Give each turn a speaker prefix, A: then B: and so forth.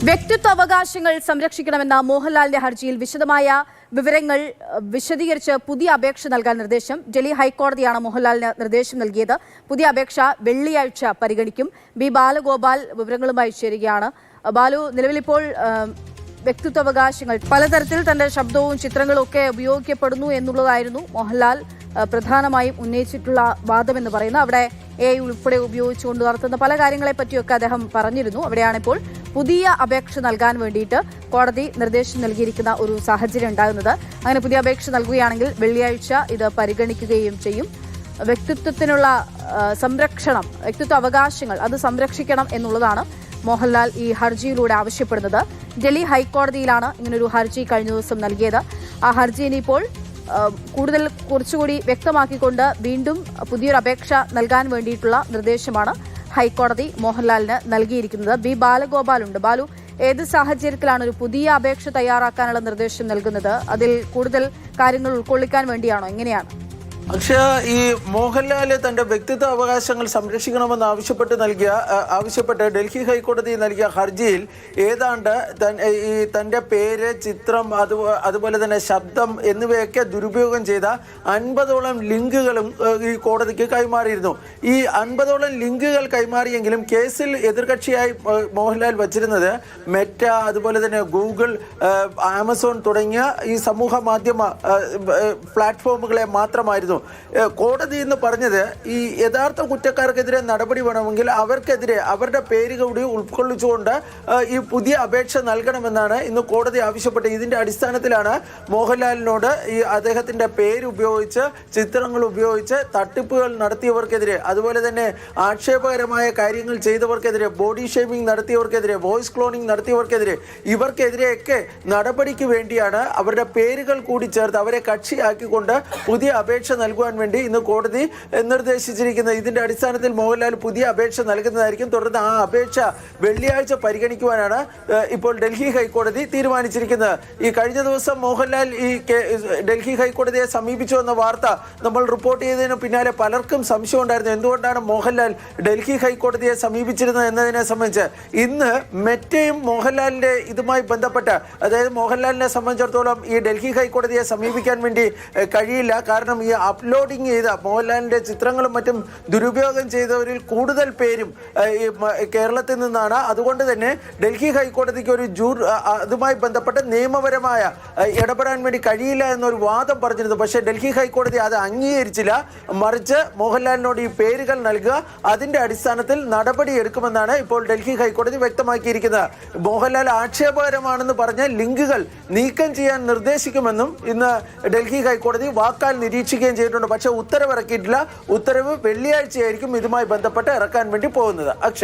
A: വ്യക്തിത്വ അവകാശങ്ങൾ സംരക്ഷിക്കണമെന്ന മോഹൻലാലിന്റെ ഹർജിയിൽ വിശദമായ വിവരങ്ങൾ വിശദീകരിച്ച് പുതിയ അപേക്ഷ നൽകാൻ നിർദ്ദേശം. ഡൽഹി ഹൈക്കോടതിയാണ് മോഹൻലാലിന് നിർദ്ദേശം നൽകിയത്. പുതിയ അപേക്ഷ വെള്ളിയാഴ്ച പരിഗണിക്കും. ബി ബാലഗോപാൽ വിവരങ്ങളുമായി ചേരുകയാണ്. ബാലു, നിലവിലിപ്പോൾ വ്യക്തിത്വാവകാശങ്ങൾ പലതരത്തിൽ തന്റെ ശബ്ദവും ചിത്രങ്ങളും ഒക്കെ ഉപയോഗിക്കപ്പെടുന്നു എന്നുള്ളതായിരുന്നു മോഹൻലാൽ പ്രധാനമായും ഉന്നയിച്ചിട്ടുള്ള വാദമെന്ന് പറയുന്നത്. അവിടെ AI ഉൾപ്പെടെ ഉപയോഗിച്ചുകൊണ്ട് നടത്തുന്ന പല കാര്യങ്ങളെ പറ്റിയൊക്കെ അദ്ദേഹം പറഞ്ഞിരുന്നു. അവിടെയാണിപ്പോൾ പുതിയ അപേക്ഷ നൽകാൻ വേണ്ടിയിട്ട് കോടതി നിർദ്ദേശം നൽകിയിരിക്കുന്ന ഒരു സാഹചര്യം ഉണ്ടാകുന്നത്. അങ്ങനെ പുതിയ അപേക്ഷ നൽകുകയാണെങ്കിൽ വെള്ളിയാഴ്ച ഇത് പരിഗണിക്കുകയും ചെയ്യും. വ്യക്തിത്വത്തിനുള്ള സംരക്ഷണം, വ്യക്തിത്വ അവകാശങ്ങൾ അത് സംരക്ഷിക്കണം എന്നുള്ളതാണ് മോഹൻലാൽ ഈ ഹർജിയിലൂടെ ആവശ്യപ്പെടുന്നത്. ഡൽഹി ഹൈക്കോടതിയിലാണ് ഇങ്ങനൊരു ഹർജി കഴിഞ്ഞ ദിവസം നൽകിയത്. ആ ഹർജി ഇനിയിപ്പോൾ കുറച്ചുകൂടി വ്യക്തമാക്കിക്കൊണ്ട് വീണ്ടും പുതിയൊരു അപേക്ഷ നൽകാൻ വേണ്ടിയിട്ടുള്ള നിർദ്ദേശമാണ് ഹൈക്കോടതി മോഹൻലാലിന് നൽകിയിരിക്കുന്നത്. ബി ബാലഗോപാൽ ഉണ്ട്. ബാലു, ഏത് സാഹചര്യത്തിലാണ് ഒരു പുതിയ അപേക്ഷ തയ്യാറാക്കാനുള്ള നിർദ്ദേശം നൽകുന്നത്? അതിൽ കൂടുതൽ കാര്യങ്ങൾ ഉൾക്കൊള്ളിക്കാൻ വേണ്ടിയാണോ? എങ്ങനെയാണ്?
B: പക്ഷേ ഈ മോഹൻലാൽ തന്റെ വ്യക്തിത്വ അവകാശങ്ങൾ സംരക്ഷിക്കണമെന്ന് ആവശ്യപ്പെട്ട് ഡൽഹി ഹൈക്കോടതി നൽകിയ ഹർജിയിൽ ഏതാണ്ട് തന്റെ പേര്, ചിത്രം, അതുപോലെ തന്നെ ശബ്ദം എന്നിവയൊക്കെ ദുരുപയോഗം ചെയ്ത 50ഓളം ലിങ്കുകളും ഈ കോടതിക്ക് കൈമാറിയിരുന്നു. ഈ 50ഓളം ലിങ്കുകൾ കൈമാറിയെങ്കിലും കേസിൽ എതിർകക്ഷിയായി മോഹൻലാൽ വച്ചിരുന്നത് മെറ്റ, അതുപോലെ തന്നെ ഗൂഗിൾ, ആമസോൺ തുടങ്ങിയ ഈ സമൂഹ മാധ്യമ പ്ലാറ്റ്ഫോമുകളെ മാത്രമായിരുന്നു. കോടതി എന്ന് പറഞ്ഞത് ഈ യഥാർത്ഥ കുറ്റക്കാർക്കെതിരെ നടപടി വേണമെങ്കിൽ അവർക്കെതിരെ അവരുടെ പേര് കൂടി ഉൾക്കൊള്ളിച്ചുകൊണ്ട് ഈ പുതിയ അപേക്ഷ നൽകണമെന്നാണ് ഇന്ന് കോടതി ആവശ്യപ്പെട്ടത്. ഇതിന്റെ അടിസ്ഥാനത്തിലാണ് മോഹൻലാലിനോട് ഈ അദ്ദേഹത്തിന്റെ പേര് ഉപയോഗിച്ച്, ചിത്രങ്ങൾ ഉപയോഗിച്ച് തട്ടിപ്പുകൾ നടത്തിയവർക്കെതിരെ, അതുപോലെ തന്നെ ആക്ഷേപകരമായ കാര്യങ്ങൾ ചെയ്തവർക്കെതിരെ, ബോഡി ഷേമിംഗ് നടത്തിയവർക്കെതിരെ, വോയിസ് ക്ലോണിംഗ് നടത്തിയവർക്കെതിരെ, ഇവർക്കെതിരെയൊക്കെ നടപടിക്ക് വേണ്ടിയാണ് അവരുടെ പേരുകൾ കൂടി ചേർത്ത് അവരെ കക്ഷിയാക്കിക്കൊണ്ട് പുതിയ അപേക്ഷ നൽകുവാൻ വേണ്ടി ഇന്ന് കോടതി നിർദ്ദേശിച്ചിരിക്കുന്നത്. ഇതിന്റെ അടിസ്ഥാനത്തിൽ മോഹൻലാൽ പുതിയ അപേക്ഷ നൽകുന്നതായിരിക്കും. തുടർന്ന് ആ അപേക്ഷ വെള്ളിയാഴ്ച പരിഗണിക്കുവാനാണ് ഇപ്പോൾ ഡൽഹി ഹൈക്കോടതി തീരുമാനിച്ചിരിക്കുന്നത്. ഈ കഴിഞ്ഞ ദിവസം മോഹൻലാൽ ഡൽഹി ഹൈക്കോടതിയെ സമീപിച്ചു എന്ന വാർത്ത നമ്മൾ റിപ്പോർട്ട് ചെയ്തതിന് പിന്നാലെ പലർക്കും സംശയം ഉണ്ടായിരുന്നു. എന്തുകൊണ്ടാണ് മോഹൻലാൽ ഡൽഹി ഹൈക്കോടതിയെ സമീപിച്ചിരുന്നത് എന്നതിനെ സംബന്ധിച്ച്. ഇന്ന് മെറ്റയും മോഹൻലാലിന്റെ ഇതുമായി ബന്ധപ്പെട്ട്, അതായത് മോഹൻലാലിനെ സംബന്ധിച്ചിടത്തോളം ഈ ഡൽഹി ഹൈക്കോടതിയെ സമീപിക്കാൻ വേണ്ടി കഴിയില്ല. കാരണം ഈ അപ്ലോഡിങ് ചെയ്ത മോഹൻലാലിന്റെ ചിത്രങ്ങളും മറ്റും ദുരുപയോഗം ചെയ്തവരിൽ കൂടുതൽ പേരും കേരളത്തിൽ നിന്നാണ്. അതുകൊണ്ട് തന്നെ ഡൽഹി ഹൈക്കോടതിക്ക് ഒരു അതുമായി ബന്ധപ്പെട്ട് നിയമപരമായ ഇടപെടാൻ വേണ്ടി കഴിയില്ല എന്നൊരു വാദം പറഞ്ഞിരുന്നു. പക്ഷേ ഡൽഹി ഹൈക്കോടതി അത് അംഗീകരിച്ചില്ല. മറിച്ച് മോഹൻലാലിനോട് ഈ പേരുകൾ നൽകുക, അതിന്റെ അടിസ്ഥാനത്തിൽ നടപടി എടുക്കുമെന്നാണ് ഇപ്പോൾ ഡൽഹി ഹൈക്കോടതി വ്യക്തമാക്കിയിരിക്കുന്നത്. മോഹൻലാൽ ആക്ഷേപകരമാണെന്ന് പറഞ്ഞ ലിങ്കുകൾ നീക്കം ചെയ്യാൻ നിർദ്ദേശിക്കുമെന്നും ഇന്ന് ഡൽഹി ഹൈക്കോടതി വാക്കാൽ നിരീക്ഷിക്കുകയും ചെയ്തിട്ടുണ്ട്. പക്ഷേ ഉത്തരവ് ഇറക്കിയിട്ടില്ല. ഉത്തരവ് വെള്ളിയാഴ്ചയായിരിക്കും ഇതുമായി ബന്ധപ്പെട്ട് ഇറക്കാൻ വേണ്ടി പോകുന്നത്. അക്ഷയ്.